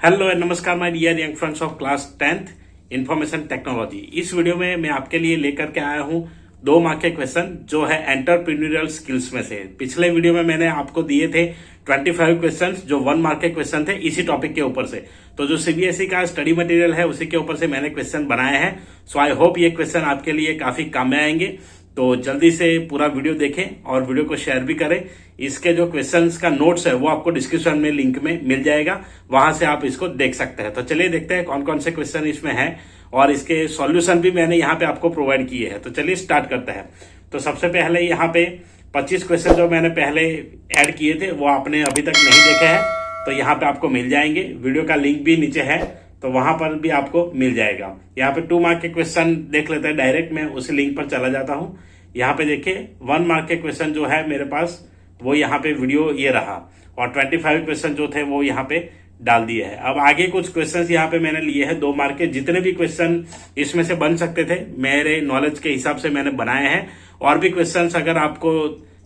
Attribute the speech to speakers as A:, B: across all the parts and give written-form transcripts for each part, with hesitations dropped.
A: Hello and नमस्कार my dear young friends of class 10th information technology. इस video में मैं आपके लिए लेकर के आया हूं 2 मार्क के क्वेश्चन जो है एंटरप्रेन्योरियल स्किल्स में से। पिछले वीडियो में मैंने आपको दिए थे 25 क्वेश्चंस जो 1 मार्क के क्वेश्चन थे इसी टॉपिक के ऊपर से। तो जो सीबीएसई का स्टडी मटेरियल है उसी के ऊपर से मैंने क्वेश्चन बनाए हैं। सो आई होप ये क्वेश्चन आपके लिए काफी काम में आएंगे। तो जल्दी से पूरा वीडियो देखें और वीडियो को शेयर भी करें। इसके जो क्वेश्चंस का नोट्स है वो आपको डिस्क्रिप्शन में लिंक में मिल जाएगा, वहां से आप इसको देख सकते हैं। तो चलिए देखते हैं कौन कौन से क्वेश्चन इसमें हैं और इसके सॉल्यूशन भी मैंने यहाँ पे आपको प्रोवाइड किए हैं। तो चलिए स्टार्ट करते हैं। तो सबसे पहले यहाँ पे 25 क्वेश्चन जो मैंने पहले ऐड किए थे वो आपने अभी तक नहीं देखे हैं तो यहाँ पे आपको मिल जाएंगे। वीडियो का लिंक भी नीचे है तो वहां पर भी आपको मिल जाएगा। यहाँ पे 2 मार्क के क्वेश्चन देख लेते हैं, डायरेक्ट मैं उसी लिंक पर चला जाता हूँ। यहाँ पे देखिए 1 मार्क के क्वेश्चन जो है मेरे पास वो यहाँ पे वीडियो ये रहा और 25 क्वेश्चन जो थे वो यहाँ पे डाल दिए हैं। अब आगे कुछ क्वेश्चंस यहाँ पे मैंने लिए हैं 2 मार्क के। जितने भी क्वेश्चन इसमें से बन सकते थे मेरे नॉलेज के हिसाब से मैंने बनाए हैं। और भी क्वेश्चंस अगर आपको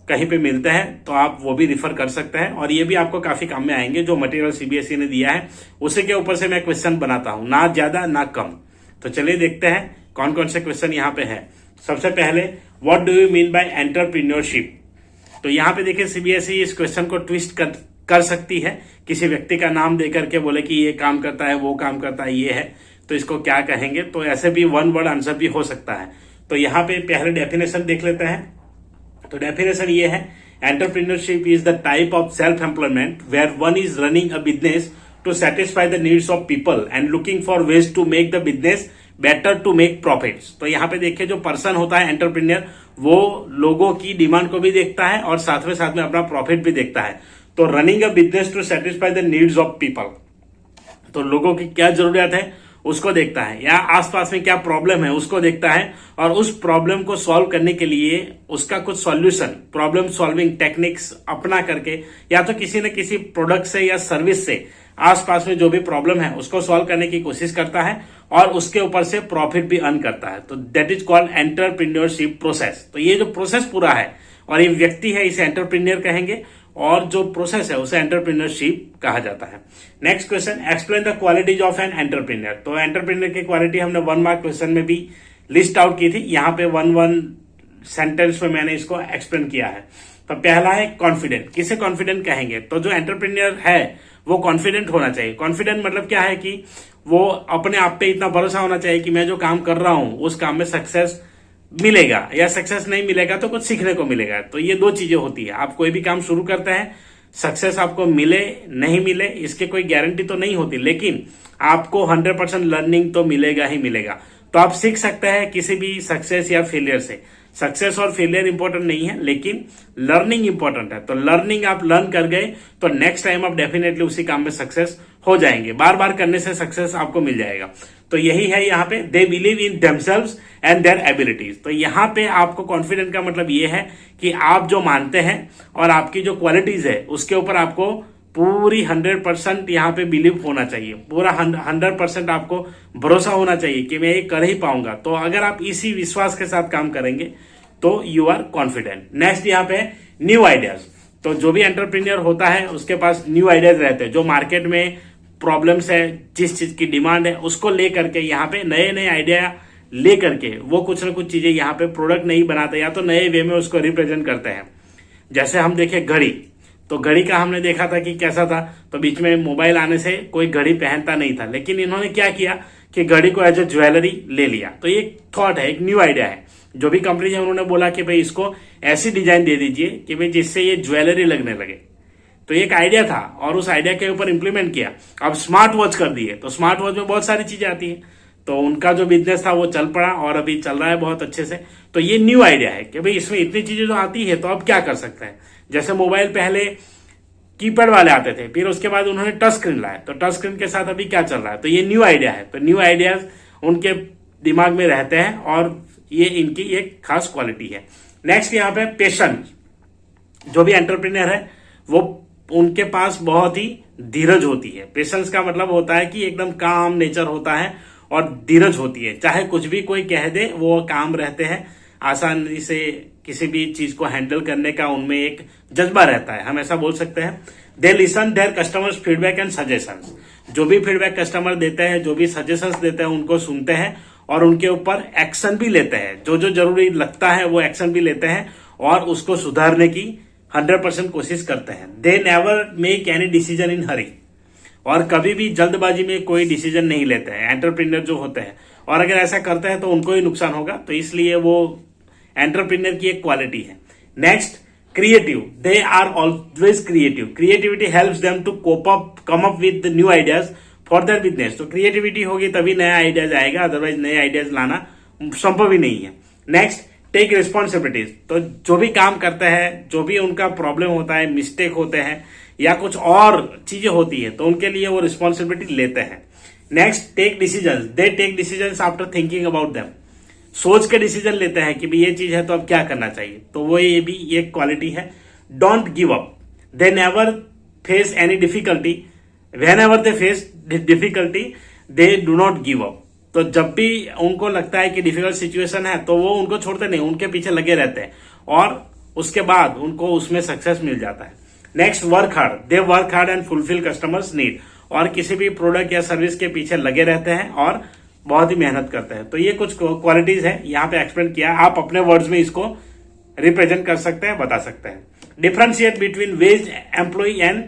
A: कहीं पे मिलते हैं तो आप वो भी रिफर कर सकते हैं और ये भी आपको काफी काम में आएंगे। जो मटेरियल सीबीएसई ने दिया है उसी के ऊपर से मैं क्वेश्चन बनाता हूं, ना ज्यादा ना कम। तो चलिए देखते हैं कौन कौन से क्वेश्चन यहाँ पे है। सबसे पहले what do you mean by entrepreneurship. तो यहाँ पे देखिए सीबीएसई इस क्वेश्चन को ट्विस्ट कर सकती है। किसी व्यक्ति का नाम देकर के बोले कि ये काम करता है, वो काम करता है, ये है, तो इसको क्या कहेंगे। तो ऐसे भी 1 वर्ड आंसर भी हो सकता है। तो यहाँ पे पहले डेफिनेशन देख लेते हैं। तो डेफिनेशन ये है, entrepreneurship is the type of self employment where one is running a business to satisfy the needs of people and looking for ways to make the business better to make profits. तो यहाँ पे देखिए जो person होता है entrepreneur वो लोगों की डिमांड को भी देखता है और साथ में अपना प्रॉफिट भी देखता है। तो running a business to satisfy the needs of people, तो लोगों की क्या जरूरत है उसको देखता है या आसपास में क्या प्रॉब्लम है उसको देखता है और उस प्रॉब्लम को सॉल्व करने के लिए उसका कुछ सॉल्यूशन, प्रॉब्लम सॉल्विंग टेक्निक्स अपना करके या तो किसी न किसी प्रोडक्ट से या सर्विस से आसपास में जो भी प्रॉब्लम है उसको सॉल्व करने की कोशिश करता है और उसके ऊपर से प्रॉफिट भी अर्न करता है। तो that is called entrepreneurship process. तो ये जो प्रोसेस पूरा है और ये व्यक्ति है इसे एंटरप्रेन्योर कहेंगे और जो प्रोसेस है उसे एंटरप्रेन्योरशिप कहा जाता है। Next question, explain the qualities of an entrepreneur. तो एंटरप्रेन्योर की क्वालिटी हमने 1 मार्क क्वेश्चन में भी लिस्ट आउट की थी। यहाँ पे 1 सेंटेंस में मैंने इसको एक्सप्लेन किया है। तो पहला है कॉन्फिडेंट। किसे कॉन्फिडेंट कहेंगे? तो जो एंटरप्रेन्योर है वो कॉन्फिडेंट होना चाहिए। कॉन्फिडेंट मतलब क्या है कि वो अपने आप पे इतना भरोसा होना चाहिए कि मैं जो काम कर रहा हूं उस काम में सक्सेस मिलेगा या सक्सेस नहीं मिलेगा तो कुछ सीखने को मिलेगा। तो ये 2 चीजें होती है। आप कोई भी काम शुरू करते हैं, सक्सेस आपको मिले नहीं मिले इसके कोई गारंटी तो नहीं होती, लेकिन आपको 100% लर्निंग तो मिलेगा ही मिलेगा। तो आप सीख सकते हैं किसी भी सक्सेस या फेलियर से। सक्सेस और फेलियर इंपॉर्टेंट नहीं है लेकिन लर्निंग इंपॉर्टेंट है। तो लर्निंग आप लर्न कर गए तो नेक्स्ट टाइम आप डेफिनेटली उसी काम में सक्सेस हो जाएंगे। बार बार करने से सक्सेस आपको मिल जाएगा। तो यही है यहाँ पे, they believe in themselves and there abilities. तो यहाँ पे आपको कॉन्फिडेंट का मतलब ये है कि आप जो मानते हैं और आपकी जो क्वालिटीज है उसके ऊपर आपको पूरी 100% यहाँ पे बिलीव होना चाहिए। पूरा 100% आपको भरोसा होना चाहिए कि मैं ये कर ही पाऊंगा। तो अगर आप इसी विश्वास के साथ काम करेंगे तो यू आर कॉन्फिडेंट। नेक्स्ट यहाँ पे न्यू आइडियाज। तो जो भी एंटरप्रेन्योर होता है उसके पास न्यू आइडियाज रहते हैं। जो मार्केट में प्रॉब्लम्स है, जिस चीज की डिमांड है उसको लेकर के यहाँ पे नए नए आइडिया लेकर के वो कुछ ना कुछ चीजें यहाँ पे प्रोडक्ट नहीं बनाते या तो नए वे में उसको रिप्रेजेंट करते हैं। जैसे हम देखें घड़ी, तो घड़ी का हमने देखा था कि कैसा था। तो बीच में मोबाइल आने से कोई घड़ी पहनता नहीं था, लेकिन इन्होंने क्या किया कि घड़ी को एज ए ज्वेलरी ले लिया। तो ये थॉट है, एक न्यू आइडिया है। जो भी कंपनी है उन्होंने बोला कि भाई इसको ऐसी डिजाइन दे दीजिए कि भाई जिससे ये ज्वेलरी लगने लगे। तो एक आइडिया था और उस आइडिया के ऊपर इंप्लीमेंट किया। अब स्मार्ट वॉच कर दिए। तो स्मार्ट वॉच में बहुत सारी चीजें आती है। तो उनका जो बिजनेस था वो चल पड़ा और अभी चल रहा है बहुत अच्छे से। तो ये न्यू आइडिया है कि भाई इसमें इतनी चीजें जो आती है तो अब क्या कर सकते हैं। जैसे मोबाइल पहले कीपैड वाले आते थे, फिर उसके बाद उन्होंने टच स्क्रीन लाया। तो टच स्क्रीन के साथ अभी क्या चल रहा है, तो ये न्यू आइडिया है। तो न्यू आइडियाज उनके दिमाग में रहते हैं और ये इनकी एक खास क्वालिटी है। नेक्स्ट यहाँ पे पेशेंस। जो भी एंटरप्रेन्योर है वो उनके पास बहुत ही धीरज होती है। पेशेंस का मतलब होता है कि एकदम काम नेचर होता है और धीरज होती है। चाहे कुछ भी कोई कह दे वो काम रहते हैं, आसानी से किसी भी चीज को हैंडल करने का उनमें एक जज्बा रहता है, हम ऐसा बोल सकते हैं। They listen their customers feedback and suggestions, जो भी फीडबैक कस्टमर देते हैं, जो भी सजेशंस देते हैं, उनको सुनते हैं और उनके ऊपर एक्शन भी लेते हैं। जो जो जरूरी लगता है वो एक्शन भी लेते हैं और उसको सुधारने की 100% कोशिश करते हैं। They never make any decision in hurry, और कभी भी जल्दबाजी में कोई डिसीजन नहीं लेते हैं एंटरप्रेन्योर जो होते हैं, और अगर ऐसा करते हैं तो उनको ही नुकसान होगा। तो इसलिए वो एंटरप्रेन्योर की एक क्वालिटी है। Next, creative, they are always creative. Creativity helps them to come up with new ideas for their business. तो क्रिएटिविटी होगी तभी नया आइडियाज आएगा, अदरवाइज नए आइडियाज लाना संभव ही नहीं है। Next, take responsibilities. तो जो भी काम करते हैं, जो भी उनका प्रॉब्लम होता है, मिस्टेक होते हैं या कुछ और चीजें होती है, तो उनके लिए वो रिस्पॉन्सिबिलिटी लेते हैं। Next, take decision, they take decision after thinking about them. सोच के डिसीजन लेते हैं कि भाई ये चीज है तो अब क्या करना चाहिए, तो वो ये भी एक क्वालिटी है। Don't give up, they never face any difficulty, when ever they face difficulty they do not give up. तो जब भी उनको लगता है कि डिफिकल्ट सिचुएशन है तो वो उनको छोड़ते नहीं, उनके पीछे लगे रहते हैं और उसके बाद उनको उसमें सक्सेस मिल जाता है। Next, work hard, they work hard and fulfil customers need. और किसी भी प्रोडक्ट या सर्विस के पीछे लगे रहते हैं और बहुत ही मेहनत करते हैं। तो ये कुछ क्वालिटीज है, यहाँ पे एक्सप्लेन किया। आप अपने वर्ड्स में इसको रिप्रेजेंट कर सकते हैं, बता सकते हैं। Differentiate between wage employ and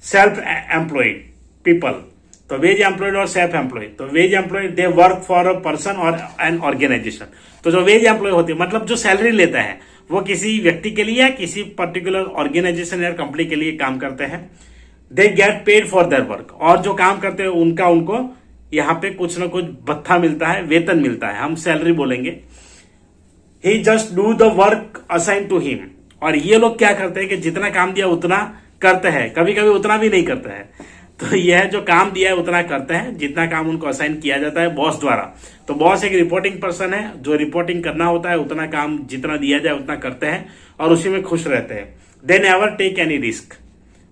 A: self employed people. तो वेज एम्प्लॉयड और सेल्फ एम्प्लॉयड, तो wage employed they work for a person और एन ऑर्गेनाइजेशन। तो जो वेज एम्प्लॉय होती है, मतलब जो सैलरी लेता है, वो किसी व्यक्ति के लिए या किसी पर्टिकुलर ऑर्गेनाइजेशन या कंपनी के लिए काम करते हैं। They get paid for their work, और जो काम करते हैं उनको यहाँ पे कुछ ना कुछ भत्ता मिलता है, वेतन मिलता है, हम सैलरी बोलेंगे। He just do the work assign to him. और ये लोग क्या करते हैं कि जितना काम दिया उतना करते हैं, कभी कभी उतना भी नहीं करते हैं। तो यह जो काम दिया है उतना करते हैं, जितना काम उनको असाइन किया जाता है बॉस द्वारा। तो बॉस एक रिपोर्टिंग पर्सन है, जो रिपोर्टिंग करना होता है उतना काम जितना दिया जाए उतना करते हैं और उसी में खुश रहते हैं। They never take any risk.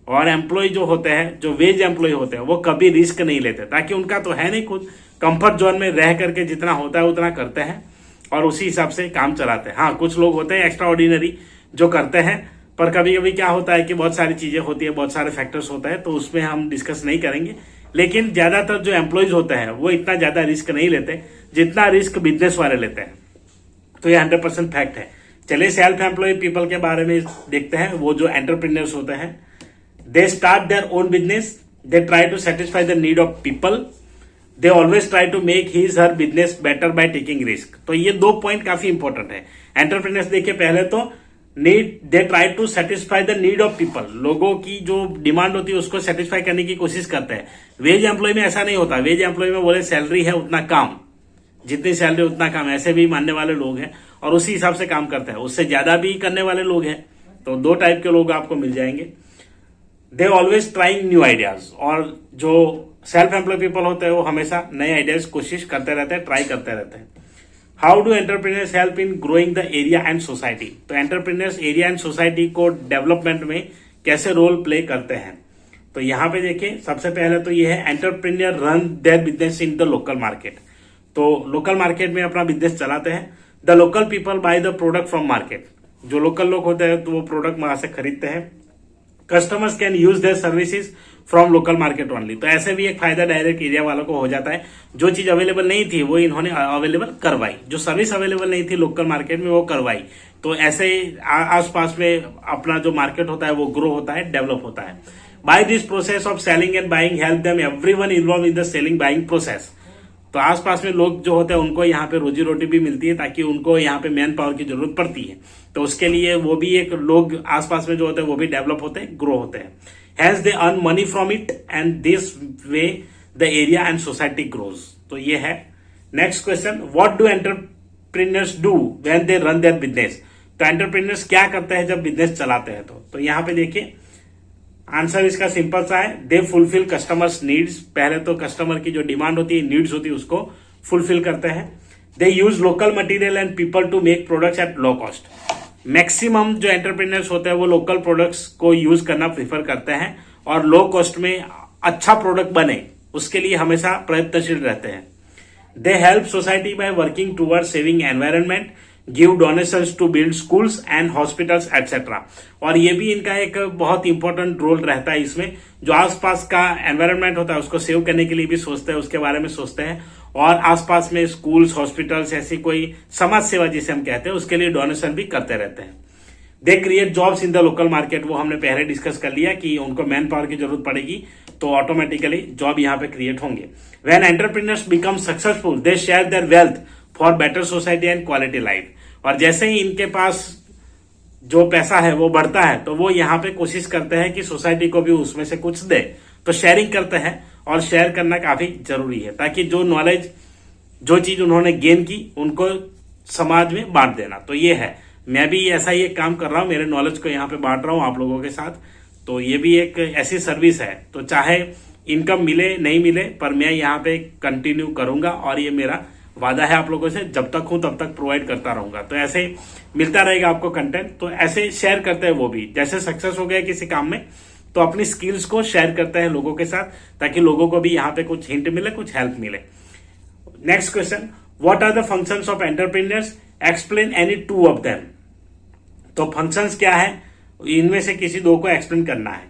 A: और एम्प्लॉय जो होते हैं, जो वेज एम्प्लॉय होते हैं, वो कभी रिस्क नहीं लेते, ताकि उनका तो है नहीं, खुद कंफर्ट जोन में रह करके जितना होता है उतना करते हैं और उसी हिसाब से काम चलाते हैं। हाँ, कुछ लोग होते हैं एक्स्ट्रा ऑर्डिनरी जो करते हैं, पर कभी कभी क्या होता है कि बहुत सारी चीजें होती है, बहुत सारे फैक्टर्स होता है, तो उसमें हम डिस्कस नहीं करेंगे। लेकिन ज्यादातर जो एम्प्लॉयज होते हैं वो इतना ज्यादा रिस्क नहीं लेते जितना रिस्क बिजनेस वाले लेते हैं। तो ये 100% फैक्ट है। चलिए सेल्फ एम्प्लॉय पीपल के बारे में देखते हैं। वो जो एंटरप्रेन्योर्स होते हैं, they start their own business, they try to satisfy the need of people, they always try to make his her business better by taking risk. तो ये 2 पॉइंट काफी इंपॉर्टेंट है। एंटरप्रेन्योर्स देखिए, पहले तो need, they try to satisfy the need of people, लोगों की जो डिमांड होती है उसको सेटिस्फाई करने की कोशिश करते हैं। वेज एम्प्लॉय में ऐसा नहीं होता। वेज एम्प्लॉय में बोले सैलरी है उतना काम, जितनी सैलरी उतना काम, ऐसे भी मानने वाले लोग हैं और उसी हिसाब से काम करते हैं। उससे ज्यादा भी करने वाले लोग हैं। तो 2 टाइप के लोग आपको मिल जाएंगे। They always trying new ideas, और जो सेल्फ एम्प्लॉय पीपल होते हैं वो हमेशा नए आइडियाज कोशिश करते रहते हैं, ट्राई करते रहते हैं। How do entrepreneurs help in growing the area and society. तो एंटरप्रेन्योर्स एरिया एंड सोसाइटी को डेवलपमेंट में कैसे रोल प्ले करते हैं। तो यहाँ पे देखिए, सबसे पहले तो ये है entrepreneur run their business in the local market. तो लोकल मार्केट में अपना बिजनेस चलाते हैं। The local people by the product from market, जो लोकल लोग होते हैं तो वो प्रोडक्ट वहां से खरीदते हैं। Customers can use their services from local market only. तो ऐसे भी एक फायदा डायरेक्ट एरिया वालों को हो जाता है। जो चीज अवेलेबल नहीं थी वो इन्होंने अवेलेबल करवाई, जो सर्विस अवेलेबल नहीं थी लोकल मार्केट में वो करवाई। तो ऐसे आसपास में अपना जो मार्केट होता है वो ग्रो होता है, डेवलप होता है। By this process of selling and buying help them everyone involve in the selling buying process. तो आसपास में लोग जो होते हैं उनको यहाँ पे रोजी रोटी भी मिलती है, ताकि उनको यहाँ पे मैन पावर की जरूरत पड़ती है। तो उसके लिए वो भी एक लोग आसपास में जो होते हैं वो भी डेवलप होते हैं, ग्रो होते हैं। Hence they earn money from it and this way the area and society grows. तो ये है। Next question, what do entrepreneurs do when they run their business. तो एंटरप्रेन्योर्स क्या करते हैं जब बिजनेस चलाते हैं। तो यहाँ पे देखिए, आंसर इसका सिंपल सा है, दे फुलफिल कस्टमर्स नीड्स। पहले तो कस्टमर की जो डिमांड होती है, नीड्स होती है, उसको फुलफिल करते हैं। They use local material and people to make products at low cost. Maximum जो एंटरप्रेन्योर्स होते हैं वो लोकल प्रोडक्ट्स को यूज करना प्रीफर करते हैं और लो कॉस्ट में अच्छा प्रोडक्ट बने उसके लिए हमेशा प्रयत्नशील रहते हैं। They help society by working toward saving environment. Give donations to build schools and hospitals etcetera. और ये भी इनका एक बहुत इंपॉर्टेंट रोल रहता है इसमें, जो आसपास का एनवायरनमेंट होता है उसको सेव करने के लिए भी सोचते हैं, उसके बारे में सोचते हैं, और आसपास में स्कूल्स, हॉस्पिटल्स, ऐसी कोई समाज सेवा जिसे हम कहते हैं उसके लिए डोनेशन भी करते रहते हैं। They create jobs in the local market, वो हमने पहले डिस्कस कर लिया कि उनको मैन पावर की जरूरत पड़ेगी तो ऑटोमेटिकली जॉब यहाँ पे क्रिएट होंगे। When entrepreneurs become successful they share their wealth for better society and quality life. और जैसे ही इनके पास जो पैसा है वो बढ़ता है तो वो यहाँ पे कोशिश करते हैं कि सोसाइटी को भी उसमें से कुछ दे, तो शेयरिंग करते हैं, और शेयर करना काफी जरूरी है ताकि जो नॉलेज, जो चीज उन्होंने गेन की उनको समाज में बांट देना। तो ये है, मैं भी ऐसा ही एक काम कर रहा हूं, मेरे नॉलेज को यहाँ पे बांट रहा हूं आप लोगों के साथ। तो ये भी एक ऐसी सर्विस है, तो चाहे इनकम मिले नहीं मिले पर मैं यहाँ पे कंटिन्यू करूंगा, और ये मेरा वादा है आप लोगों से, जब तक हूं तब तक प्रोवाइड करता रहूंगा। तो ऐसे मिलता रहेगा आपको कंटेंट, तो ऐसे शेयर करते हैं वो भी। जैसे सक्सेस हो गया किसी काम में तो अपनी स्किल्स को शेयर करते हैं लोगों के साथ, ताकि लोगों को भी यहाँ पे कुछ हिंट मिले, कुछ हेल्प मिले। Next question, what are the functions of entrepreneurs, explain any two of them. तो फंक्शंस क्या है, इनमें से किसी दो को एक्सप्लेन करना है।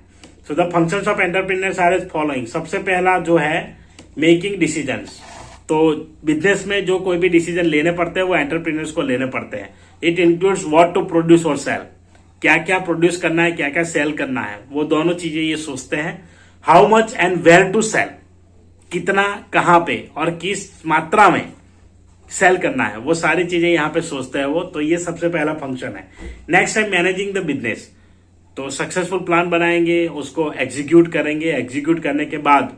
A: So the functions of entrepreneurs are as following. सबसे पहला जो है मेकिंग डिसीजंस। तो बिजनेस में जो कोई भी डिसीजन लेने पड़ते हैं वो एंटरप्रेन्योर्स को लेने पड़ते हैं। It includes what to produce और सेल, क्या क्या प्रोड्यूस करना है, क्या क्या सेल करना है, वो दोनों चीजें ये सोचते हैं। How much and where to sell, कितना, कहां पे और किस मात्रा में सेल करना है, वो सारी चीजें यहाँ पे सोचते हैं वो। तो ये सबसे पहला फंक्शन है। नेक्स्ट है मैनेजिंग द बिजनेस। तो सक्सेसफुल प्लान बनाएंगे, उसको एग्जीक्यूट करेंगे, एग्जीक्यूट करने के बाद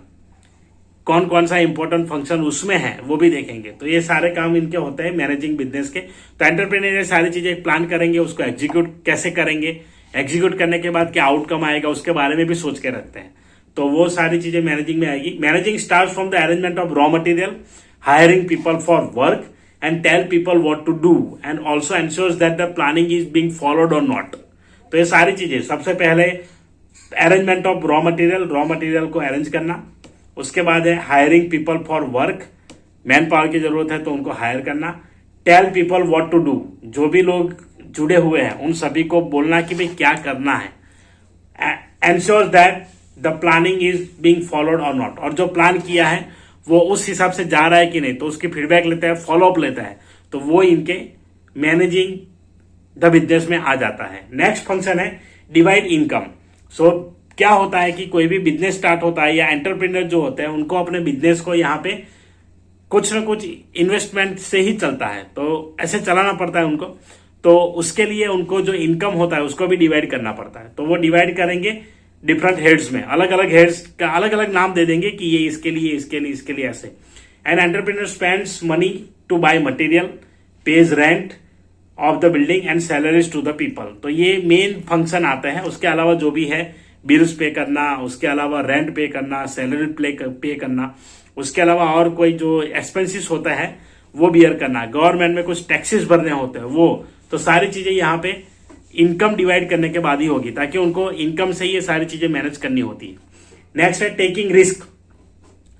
A: कौन कौन सा इंपॉर्टेंट फंक्शन उसमें है वो भी देखेंगे। तो ये सारे काम इनके होते हैं मैनेजिंग बिजनेस के। तो एंटरप्रेन्योर ये सारी चीजें प्लान करेंगे, उसको एग्जीक्यूट कैसे करेंगे, एग्जीक्यूट करने के बाद क्या आउटकम आएगा उसके बारे में भी सोच के रखते हैं। तो वो सारी चीजें मैनेजिंग में आएगी। Managing starts from the arrangement of raw material, hiring people for work and tell people what to do and also ensures that the planning is being followed or not। तो ये सारी चीजें, सबसे पहले अरेंजमेंट ऑफ रॉ मटेरियल को arrange करना, उसके बाद है hiring people for work, man power की जरूरत है तो उनको हायर करना। Tell people what to do, जो भी लोग जुड़े हुए हैं उन सभी को बोलना कि भाई क्या करना है। Ensure that the planning is being followed और नॉट, और जो प्लान किया है वो उस हिसाब से जा रहा है कि नहीं, तो उसकी फीडबैक लेता है, फॉलोअप लेता है। तो वो इनके मैनेजिंग द बिजनेस में आ जाता है। नेक्स्ट फंक्शन है डिवाइड इनकम। सो क्या होता है कि कोई भी बिजनेस स्टार्ट होता है या एंटरप्रेन्योर जो होते हैं उनको अपने बिजनेस को यहाँ पे कुछ ना कुछ इन्वेस्टमेंट से ही चलता है, तो ऐसे चलाना पड़ता है उनको। तो उसके लिए उनको जो इनकम होता है उसको भी डिवाइड करना पड़ता है। तो वो डिवाइड करेंगे डिफरेंट हेड्स में, अलग अलग हेड्स का अलग अलग नाम दे देंगे कि ये इसके लिए, इसके लिए, इसके लिए, ऐसे। An entrepreneur spends money to buy material, pays rent of the building and salaries to the people. तो ये मेन फंक्शन आते हैं। उसके अलावा जो भी है बिल्स पे करना, उसके अलावा रेंट पे करना, सैलरी पे करना, उसके अलावा और कोई जो एक्सपेंसिस होता है वो बियर करना, गवर्नमेंट में कुछ टैक्सेस भरने होते हैं वो। तो सारी चीजें यहाँ पे इनकम डिवाइड करने के बाद ही होगी, ताकि उनको इनकम से ये सारी चीजें मैनेज करनी होती है। नेक्स्ट है taking risk.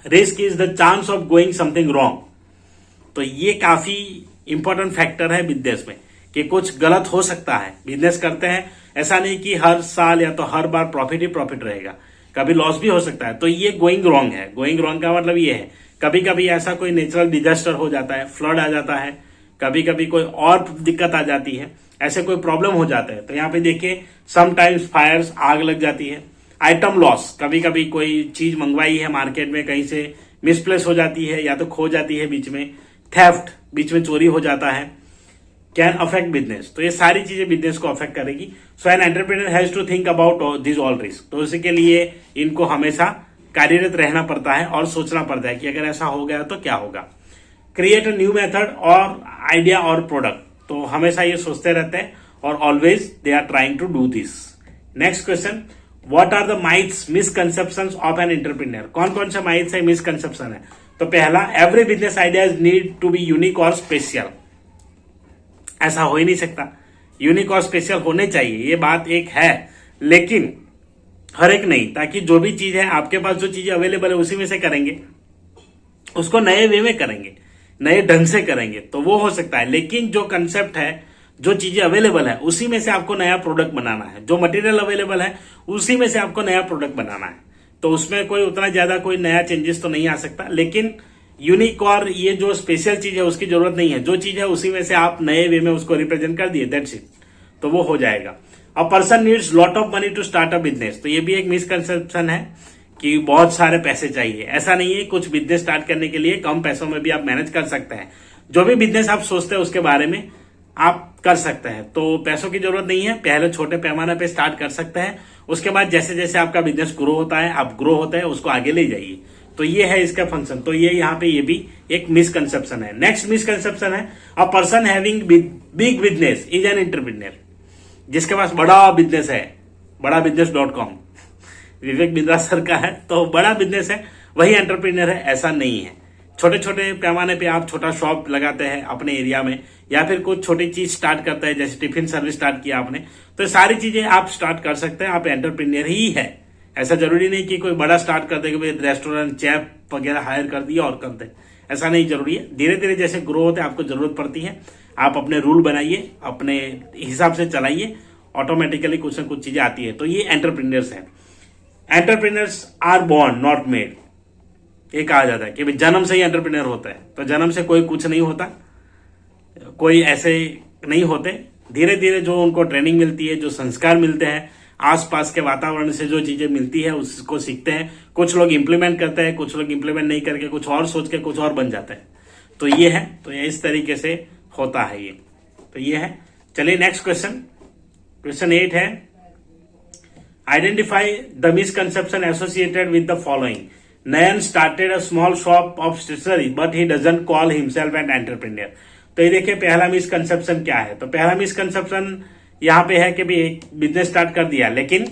A: Risk is the chance of going something wrong. तो ये काफी इंपॉर्टेंट फैक्टर है बिजनेस में कि कुछ गलत हो सकता है। बिजनेस करते हैं, ऐसा नहीं कि हर साल या तो हर बार प्रॉफिट ही प्रॉफिट रहेगा, कभी लॉस भी हो सकता है। तो ये गोइंग रॉन्ग है। गोइंग रॉन्ग का मतलब ये है कभी कभी ऐसा कोई नेचुरल डिजास्टर हो जाता है, फ्लड आ जाता है, कभी कभी कोई और दिक्कत आ जाती है, ऐसे कोई प्रॉब्लम हो जाता है। तो यहाँ पे देखिए समटाइम्स फायर्स, आग लग जाती है। आइटम लॉस, कभी कभी कोई चीज मंगवाई है मार्केट में, कहीं से मिसप्लेस हो जाती है या तो खो जाती है बीच में। थेफ्ट, बीच में चोरी हो जाता है, कैन अफेक्ट बिजनेस। तो ये सारी चीजें बिजनेस को अफेक्ट करेगी। So an entrepreneur has to think about this all risk. तो इसी के लिए इनको हमेशा कार्यरत रहना पड़ता है और सोचना पड़ता है कि अगर ऐसा हो गया तो क्या होगा। क्रिएट अ न्यू मेथड और आइडिया और प्रोडक्ट। तो हमेशा ये सोचते रहते हैं और always they are trying to do this. Next question, what are the myths, misconceptions of an entrepreneur. कौन कौन से माइथ्स है, मिसकंसेप्शन है। तो पहला, every business ideas need to be unique और स्पेशल। ऐसा हो ही नहीं सकता, यूनिक और स्पेशल होने चाहिए, ये बात एक है, लेकिन हर एक नहीं, ताकि जो भी चीज है आपके पास, जो चीजें अवेलेबल है उसी में से करेंगे, उसको नए वे में करेंगे। नए ढंग से करेंगे तो वो हो सकता है, लेकिन जो कंसेप्ट है, जो चीजें अवेलेबल है उसी में से आपको नया प्रोडक्ट बनाना है, जो मटेरियल अवेलेबल है उसी में से आपको नया प्रोडक्ट बनाना है। तो उसमें कोई उतना ज्यादा कोई नया चेंजेस तो नहीं आ सकता, लेकिन यूनिक और ये जो स्पेशल चीज है उसकी जरूरत नहीं है। जो चीज है उसी में से आप नए वे में उसको रिप्रेजेंट कर दिए, दैट्स इट, तो वो हो जाएगा। A person needs lot of money to start a business, तो ये भी एक मिसकंसेप्शन है कि बहुत सारे पैसे चाहिए। ऐसा नहीं है, कुछ बिजनेस स्टार्ट करने के लिए कम पैसों में भी आप मैनेज कर सकते हैं। जो भी बिजनेस आप सोचते हैं उसके बारे में आप कर सकते हैं, तो पैसों की जरूरत नहीं है। पहले छोटे पैमाने पे स्टार्ट कर सकते हैं, उसके बाद जैसे जैसे आपका बिजनेस ग्रो होता है, आप ग्रो होते हैं, उसको आगे ले जाइए। तो ये है इसका फंक्शन। तो ये यहाँ पे ये भी एक मिसकंसेप्शन है। नेक्स्ट मिसकंसेप्शन है, a person having big business is an entrepreneur. जिसके पास बड़ा बिजनेस है, बड़ा बिजनेस.com विवेक बिंद्रा सर का है, तो बड़ा बिजनेस है वही एंटरप्रेन्योर है, ऐसा नहीं है। छोटे छोटे पैमाने पे आप छोटा शॉप लगाते हैं अपने एरिया में, या फिर कुछ छोटी चीज स्टार्ट करते हैं, जैसे टिफिन सर्विस स्टार्ट किया आपने, तो सारी चीजें आप स्टार्ट कर सकते हैं, आप एंटरप्रेन्योर ही है। ऐसा जरूरी नहीं कि कोई बड़ा स्टार्ट कर दे कि रेस्टोरेंट चेफ वगैरह हायर कर दिया और कर दे, ऐसा नहीं जरूरी है। धीरे धीरे जैसे ग्रो होते आपको जरूरत पड़ती है, आप अपने रूल बनाइए, अपने हिसाब से चलाइए, ऑटोमेटिकली कुछ ना कुछ चीजें आती है। तो ये एंटरप्रेन्योर्स है। Entrepreneurs are born not made, ये कहा जाता है कि भाई जन्म से ही एंटरप्रेन्योर होता है, तो जन्म से कोई कुछ नहीं होता, कोई ऐसे नहीं होते। धीरे धीरे जो उनको ट्रेनिंग मिलती है, जो संस्कार मिलते हैं, आसपास के वातावरण से जो चीजें मिलती है उसको सीखते हैं। कुछ लोग इंप्लीमेंट करते हैं, कुछ लोग इंप्लीमेंट नहीं करके कुछ और सोच के कुछ और बन जाते हैं। तो ये है, तो ये इस तरीके से होता है ये, तो ये है। चलिए नेक्स्ट क्वेश्चन, क्वेश्चन 8 है, identify the misconception associated with the following. Nayan started a small shop of stationery but he doesn't call himself an entrepreneur. तो ये देखिए पहला मिसकंसेप्शन क्या है। तो पहला मिसकंसेप्शन यहाँ पे है कि भी एक बिजनेस स्टार्ट कर दिया, लेकिन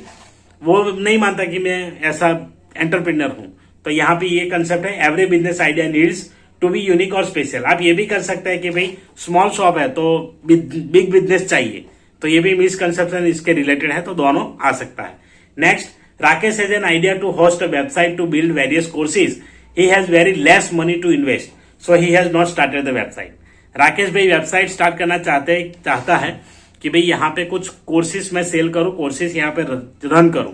A: वो नहीं मानता कि मैं ऐसा एंटरप्रेन्योर हूं। तो यहाँ पे ये कंसेप्ट है, every business idea needs to be unique और स्पेशल। आप ये भी कर सकते हैं कि भाई स्मॉल शॉप है तो बिग बिजनेस चाहिए, तो ये भी मिसकंसेप्शन इसके रिलेटेड है, तो दोनों आ सकता है। Next, Rakesh has an idea to host a website to build various courses, he has very less money to invest, so he has not started the website. Rakesh भाई वेबसाइट स्टार्ट करना चाहता है कि भाई यहाँ पे कुछ कोर्सेज मैं सेल करूं, कोर्सेज यहाँ पे रन करूं,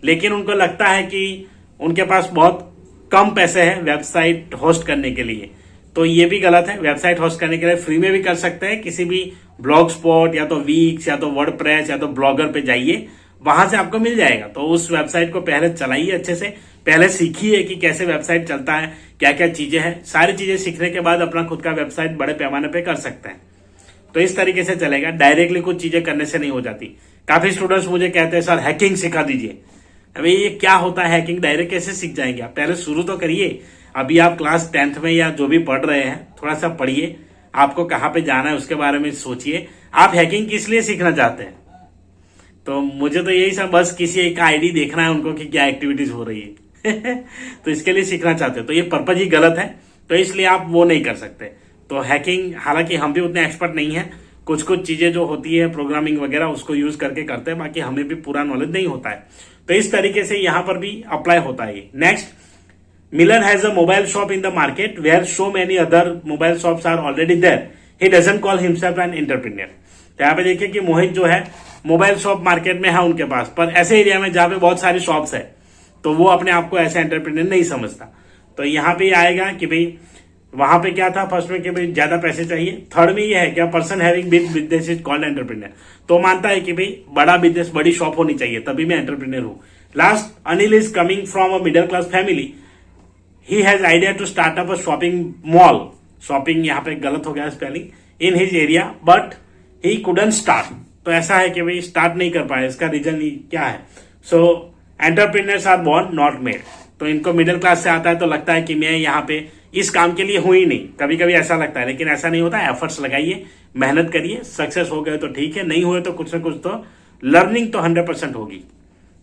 A: लेकिन उनको लगता है कि उनके पास बहुत कम पैसे हैं वेबसाइट होस्ट करने के लिए। तो ये भी गलत है। वेबसाइट होस्ट करने के लिए फ्री में भी कर सकते हैं, किसी भी ब्लॉग स्पॉट या तो वीक्स या तो वर्डप्रेस या तो ब्लॉगर पे जाइए, वहां से आपको मिल जाएगा। तो उस वेबसाइट को पहले चलाइए अच्छे से, पहले सीखिए कि कैसे वेबसाइट चलता है, क्या क्या चीजें हैं। सारी चीजें सीखने के बाद अपना खुद का वेबसाइट बड़े पैमाने पे कर सकते हैं। तो इस तरीके से चलेगा, डायरेक्टली कुछ चीजें करने से नहीं हो जाती। काफी स्टूडेंट्स मुझे कहते हैं सर हैकिंग सिखा दीजिए। अभी ये क्या होता है हैकिंग, डायरेक्ट कैसे सीख जाएंगे आप? पहले शुरू तो करिए। अभी आप क्लास 10th में या जो भी पढ़ रहे हैं, थोड़ा सा पढ़िए, आपको कहाँ पे जाना है उसके बारे में सोचिए। आप हैकिंग किस लिए सीखना चाहते हैं? तो मुझे तो यही सब, बस किसी एक आईडी देखना है उनको कि क्या एक्टिविटीज हो रही है तो इसके लिए सीखना चाहते हैं, तो ये पर्पज ही गलत है, तो इसलिए आप वो नहीं कर सकते। तो हैकिंग, हालांकि हम भी उतने एक्सपर्ट नहीं है, कुछ कुछ चीजें जो होती है प्रोग्रामिंग वगैरह उसको यूज करके करते हैं, बाकी हमें भी पूरा नॉलेज नहीं होता है। तो इस तरीके से यहां पर भी अप्लाई होता है। Next, Milan has a mobile shop in the market where so many other mobile shops are already there, he doesn't call himself an entrepreneur. तो यहाँ पे देखिए कि मोहित जो है मोबाइल शॉप मार्केट में है उनके पास, पर ऐसे एरिया में जहां पे बहुत सारी शॉप्स है, तो वो अपने आप को ऐसे एंटरप्रेन्योर नहीं समझता। तो यहाँ पे आएगा कि भाई वहां पे क्या था फर्स्ट में कि भाई ज्यादा पैसे चाहिए। थर्ड में ये है कि person having big business is called entrepreneur, तो मानता है कि भाई बड़ा बिजनेस, बड़ी शॉप होनी चाहिए तभी मैं एंटरप्रेन्योर हूं। Last, Anil is coming from a middle class family, he has idea to start up a shopping mall, shopping यहाँ पे गलत हो गया spelling, in his area but he couldn't start. तो ऐसा है कि भाई स्टार्ट नहीं कर पाए, इसका रीजन क्या है? So entrepreneurs are born not made. तो इनको मिडिल क्लास से आता है तो लगता है कि मैं यहाँ पे इस काम के लिए हूं ही नहीं, कभी कभी ऐसा लगता है, लेकिन ऐसा नहीं होता। एफर्ट्स लगाइए, मेहनत करिए, सक्सेस हो गए तो ठीक है, नहीं हुए तो कुछ ना कुछ तो लर्निंग तो 100% होगी।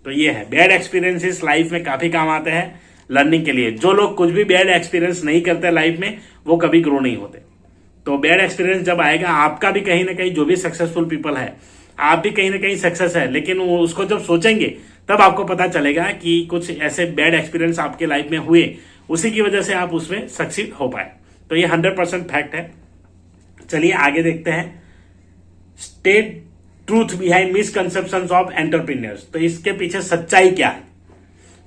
A: तो ये है, बैड एक्सपीरियंसेस लाइफ में काफी काम आते हैं लर्निंग के लिए। जो लोग कुछ भी बैड एक्सपीरियंस नहीं करते लाइफ में, वो कभी ग्रो नहीं होते। तो बैड एक्सपीरियंस जब आएगा, आपका भी कहीं ना कहीं, जो भी सक्सेसफुल पीपल है, आप भी कहीं ना कहीं सक्सेस है, लेकिन उसको जब सोचेंगे तब आपको पता चलेगा कि कुछ ऐसे बैड एक्सपीरियंस आपके लाइफ में हुए, उसी की वजह से आप उसमें सक्सीड हो पाए। तो ये 100% फैक्ट है। चलिए आगे देखते हैं, state truth behind misconceptions of entrepreneurs. तो इसके पीछे सच्चाई क्या है?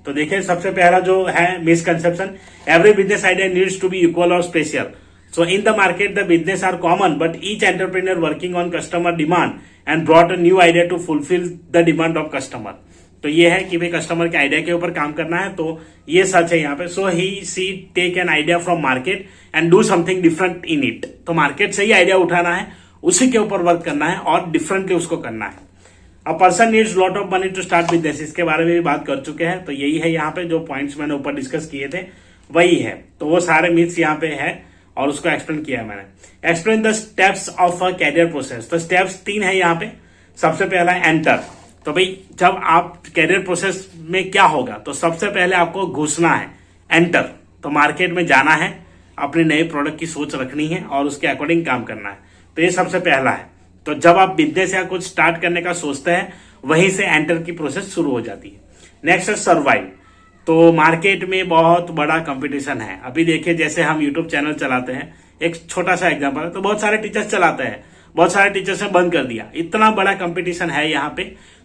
A: तो देखिए, सबसे पहला जो है misconception, every business idea needs to be equal और special. So in the market, the business are common, but each entrepreneur working on customer demand and brought a new idea to fulfill the demand of customer. तो ये है कि भाई customer के idea के ऊपर काम करना है, तो ये सच है यहाँ पे। So he see take an idea from market and do something different in it. तो मार्केट से ही आइडिया उठाना है, उसी के ऊपर वर्क करना है और डिफरेंटली उसको करना है। A person needs lot of money to start business, इसके बारे में भी बात कर चुके हैं। तो यही है यहाँ पे जो पॉइंट्स मैंने ऊपर डिस्कस किए थे, वही है। तो वो सारे मिथ्स यहाँ पे है और उसको एक्सप्लेन किया मैंने। Explain the steps of a career process. तो स्टेप्स 3 है यहाँ पे। सबसे पहला एंटर। तो भाई जब आप कैरियर प्रोसेस में क्या होगा, तो सबसे पहले आपको घुसना है, एंटर। तो मार्केट में जाना है, अपने नए प्रोडक्ट की सोच रखनी है और उसके अकॉर्डिंग काम करना है। तो ये सबसे पहला है। तो जब आप बिजनेस या कुछ स्टार्ट करने का सोचते हैं, वहीं से एंटर की प्रोसेस शुरू हो जाती है। नेक्स्ट है सर्वाइव। तो मार्केट में बहुत बड़ा कंपटीशन है। अभी देखिए, जैसे हम यूट्यूब चैनल चलाते हैं, एक छोटा सा एग्जांपल है, तो बहुत सारे टीचर्स चलाते हैं, बहुत सारे टीचर्स ने बंद कर दिया। इतना बड़ा कंपटीशन है यहाँ पे,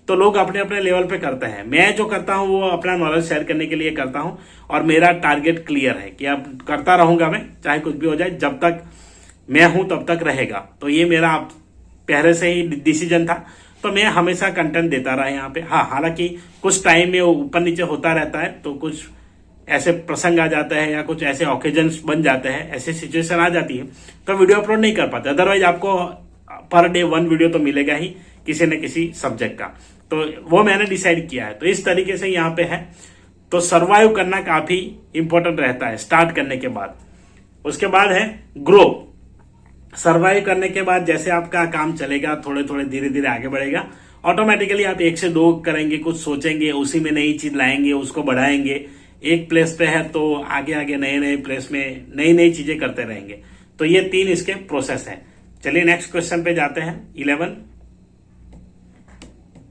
A: तो लोग अपने अपने लेवल पे करते हैं। मैं जो करता हूँ वो अपना नॉलेज शेयर करने के लिए करता हूँ और मेरा टारगेट क्लियर है कि अब करता रहूंगा मैं, चाहे कुछ भी हो जाए, जब तक मैं हूं तब तक रहेगा। तो ये मेरा पहले से ही डिसीजन था, तो मैं हमेशा कंटेंट देता रहा यहाँ पे। हाँ, हालांकि कुछ टाइम में ऊपर नीचे होता रहता है, तो कुछ ऐसे प्रसंग आ जाता है या कुछ ऐसे ओकेजन्स बन जाते हैं, ऐसे सिचुएशन आ जाती है, तो वीडियो अपलोड नहीं कर पाते। अदरवाइज आपको पर डे 1 वीडियो तो मिलेगा ही किसी न किसी सब्जेक्ट का। तो वो मैंने डिसाइड किया है। तो इस तरीके से यहाँ पे है। तो सर्वाइव करना काफी इंपॉर्टेंट रहता है स्टार्ट करने के बाद। उसके बाद है ग्रो। सर्वाइव करने के बाद जैसे आपका काम चलेगा, थोड़े थोड़े धीरे धीरे आगे बढ़ेगा, ऑटोमेटिकली आप 1 से 2 करेंगे, कुछ सोचेंगे, उसी में नई चीज लाएंगे, उसको बढ़ाएंगे। एक प्लेस पे है तो आगे आगे नए नए प्लेस में नई नई चीजें करते रहेंगे। तो ये 3 इसके प्रोसेस है। चलिए नेक्स्ट क्वेश्चन पे जाते हैं। 11,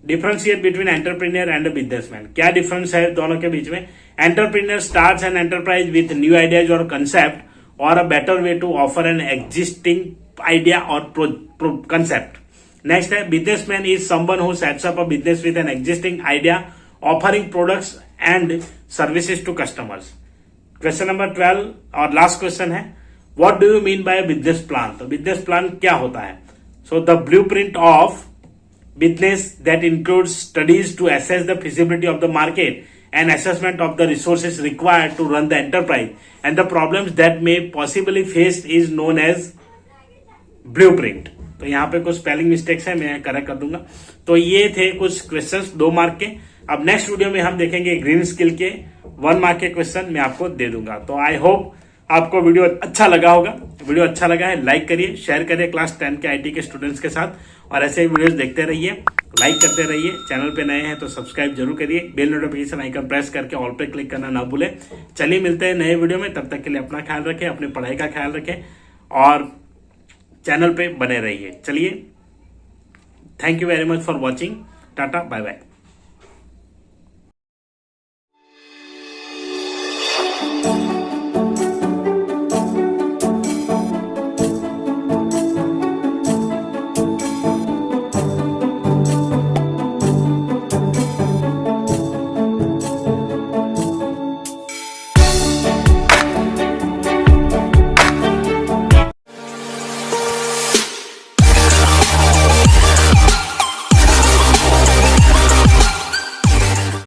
A: differentiate between entrepreneur and businessman. क्या डिफरेंस है दोनों के बीच में? Entrepreneur starts an enterprise with new ideas और concept or a better way to offer an existing idea or concept. Next है, businessman is someone who sets up a business with an existing idea, offering products and services to customers. Question number 12 और last question है, what do you mean by a business plan? तो business plan क्या होता है? So the blueprint of business that includes studies to assess the feasibility of the market and assessment of the resources required to run the enterprise and the problems that may possibly face is known as blueprint. तो यहाँ पे कुछ spelling mistakes है, मैं correct कर दूंगा। तो ये थे कुछ क्वेश्चंस 2 मार्क के। अब नेक्स्ट वीडियो में हम देखेंगे ग्रीन स्किल के 1 मार्क के क्वेश्चन मैं आपको दे दूंगा। तो आई होप आपको वीडियो अच्छा लगा होगा। वीडियो अच्छा लगा है लाइक करिए, शेयर करिए क्लास 10 के आईटी के स्टूडेंट्स के साथ, और ऐसे ही वीडियोस देखते रहिए, लाइक करते रहिए। चैनल पे नए हैं तो सब्सक्राइब जरूर करिए, बेल नोटिफिकेशन आइकन प्रेस करके ऑल पे क्लिक करना ना भूलें। चलिए मिलते हैं नए वीडियो में, तब तक के लिए अपना ख्याल रखें, अपनी पढ़ाई का ख्याल रखें और चैनल पे बने रहिए। चलिए, thank you very much for watching. Tata, bye bye.